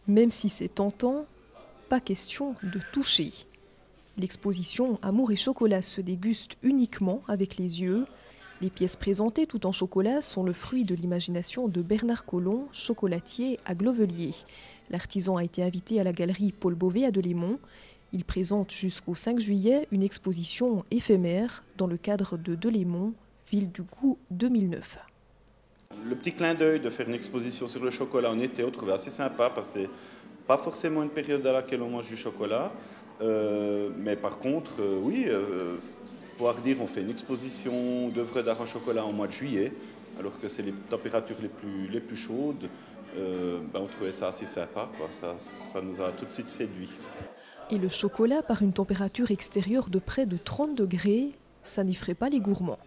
Même si c'est tentant, pas question de toucher. L'exposition Amour et chocolat se déguste uniquement avec les yeux. Les pièces présentées tout en chocolat sont le fruit de l'imagination de Bernard Collomb, chocolatier à Glovelier. L'artisan a été invité à la galerie Paul Beauvais à Delémont. Il présente jusqu'au 5 juillet une exposition éphémère dans le cadre de Delémont, Ville du Goût 2009. Le petit clin d'œil de faire une exposition sur le chocolat en été, on trouvait assez sympa parce que c'est pas forcément une période à laquelle on mange du chocolat. Mais par contre, oui, pouvoir dire on fait une exposition d'œuvres d'art en chocolat en mois de juillet, alors que c'est les températures les plus chaudes, on trouvait ça assez sympa, quoi. Ça nous a tout de suite séduit. Et le chocolat, par une température extérieure de près de 30 degrés, ça n'effraie pas les gourmands.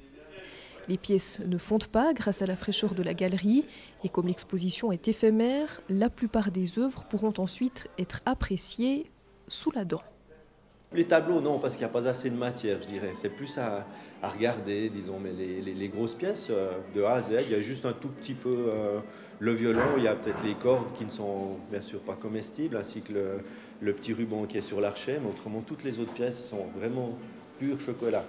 Les pièces ne fondent pas grâce à la fraîcheur de la galerie et comme l'exposition est éphémère, la plupart des œuvres pourront ensuite être appréciées sous la dent. Les tableaux, non, parce qu'il n'y a pas assez de matière, je dirais. C'est plus à regarder, disons, mais les grosses pièces, de A à Z, il y a juste un tout petit peu le violon, il y a peut-être les cordes qui ne sont bien sûr pas comestibles, ainsi que le petit ruban qui est sur l'archet, mais autrement, toutes les autres pièces sont vraiment pur chocolat.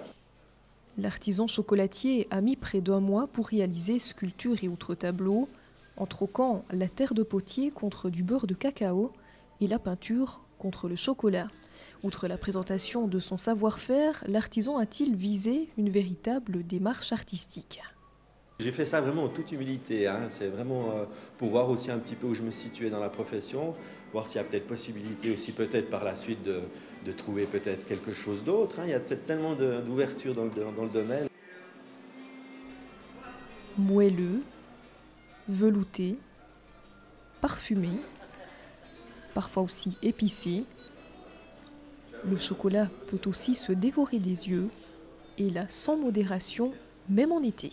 L'artisan chocolatier a mis près d'1 mois pour réaliser sculptures et autres tableaux, en troquant la terre de potier contre du beurre de cacao et la peinture contre le chocolat. Outre la présentation de son savoir-faire, l'artisan a-t-il visé une véritable démarche artistique? J'ai fait ça vraiment en toute humilité, hein. C'est vraiment pour voir aussi un petit peu où je me situais dans la profession, voir s'il y a peut-être possibilité aussi peut-être par la suite de trouver peut-être quelque chose d'autre, hein. Il y a peut-être tellement d'ouverture dans le domaine. Moelleux, velouté, parfumé, parfois aussi épicé, le chocolat peut aussi se dévorer des yeux, et là sans modération, même en été.